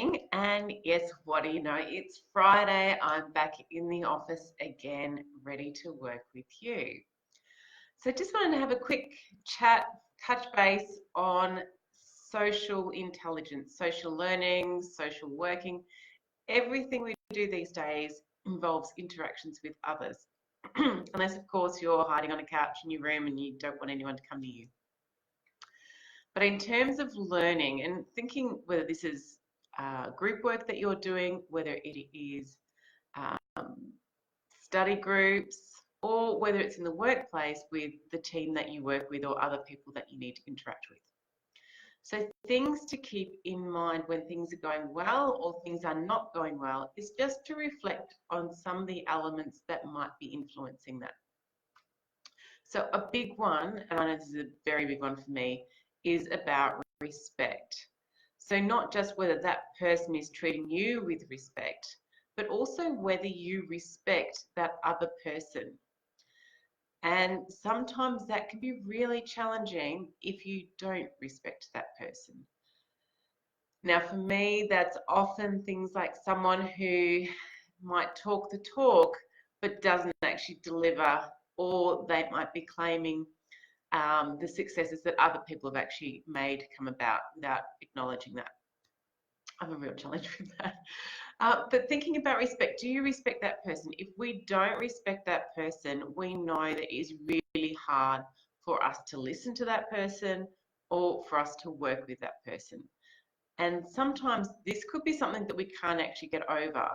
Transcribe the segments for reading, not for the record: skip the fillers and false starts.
morning, and yes, what do you know? It's Friday. I'm back in the office again, ready to work with you. So just wanted to have a quick chat, touch base on social intelligence, social learning, social working. Everything we do these days involves interactions with others. Unless, of course, you're hiding on a couch in your room and you don't want anyone to come near you. But in terms of learning and thinking whether this is group work that you're doing, whether it is study groups, or whether it's in the workplace with the team that you work with or other people that you need to interact with. So things to keep in mind when things are going well or things are not going well is just to reflect on some of the elements that might be influencing that. So a big one, and I know this is a very big one for me, is about respect. So not just whether that person is treating you with respect, but also whether you respect that other person. And sometimes that can be really challenging if you don't respect that person. Now, for me, that's often things like someone who might talk the talk, but doesn't actually deliver, or they might be claiming the successes that other people have actually made come about without acknowledging that. I have a real challenge with that. But thinking about respect, do you respect that person? If we don't respect that person, we know that it is really hard for us to listen to that person or for us to work with that person. And sometimes this could be something that we can't actually get over.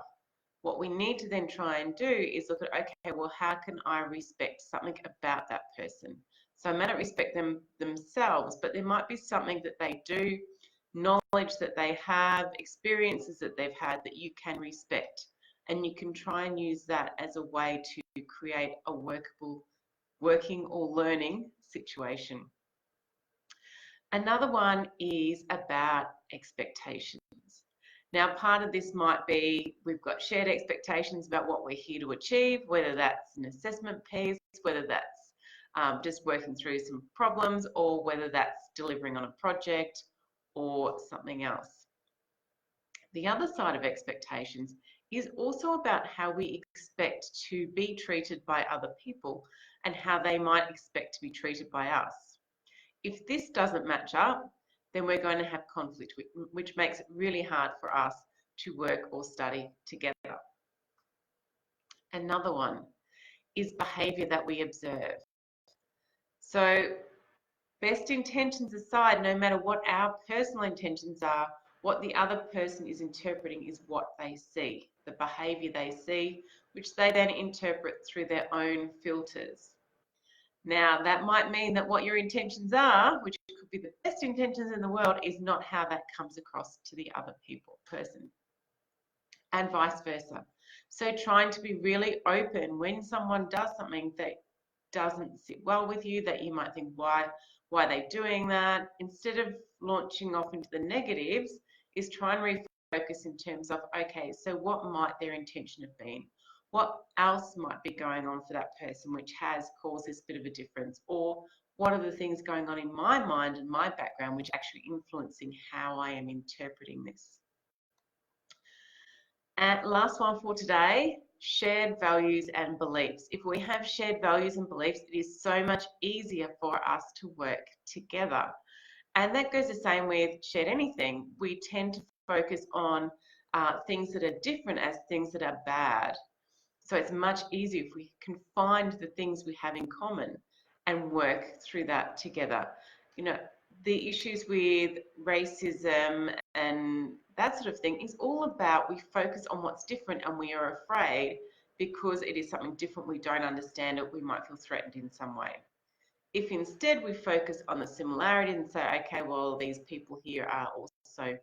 What we need to then try and do is look at, okay, well, how can I respect something about that person? So I may not respect them themselves, but there might be something that they do, knowledge that they have, experiences that they've had that you can respect. And you can try and use that as a way to create a workable, working or learning situation. Another one is about expectations. Now, part of this might be we've got shared expectations about what we're here to achieve, whether that's an assessment piece, whether that's just working through some problems, or whether that's delivering on a project or something else. The other side of expectations is also about how we expect to be treated by other people and how they might expect to be treated by us. If this doesn't match up, then we're going to have conflict, which makes it really hard for us to work or study together. Another one is behaviour that we observe. So best intentions aside, no matter what our personal intentions are, what the other person is interpreting is what they see, the behaviour they see, which they then interpret through their own filters. Now, that might mean that what your intentions are, which could be the best intentions in the world, is not how that comes across to the other person, and vice versa. So trying to be really open when someone does something that doesn't sit well with you, that you might think, why are they doing that? Instead of launching off into the negatives, is try and refocus in terms of, okay, so what might their intention have been? What else might be going on for that person which has caused this bit of a difference? Or what are the things going on in my mind and my background which are actually influencing how I am interpreting this? And last one for today, shared values and beliefs. If we have shared values and beliefs, it is so much easier for us to work together. And that goes the same with shared anything. We tend to focus on things that are different as things that are bad. So it's much easier if we can find the things we have in common and work through that together. You know, the issues with racism and that sort of thing is all about we focus on what's different and we are afraid because it is something different, we don't understand it, we might feel threatened in some way. If instead we focus on the similarity and say, okay, well, these people here are also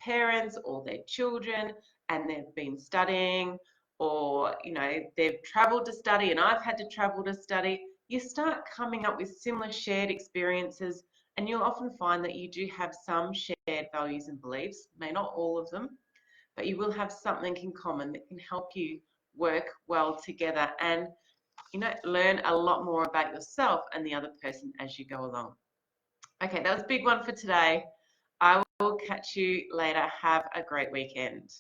parents or their children and they've been studying, or, you know, they've traveled to study and I've had to travel to study, you start coming up with similar shared experiences, and you'll often find that you do have some shared values and beliefs, may not all of them, but you will have something in common that can help you work well together and, you know, learn a lot more about yourself and the other person as you go along. Okay, that was a big one for today. I will will catch you later. Have a great weekend.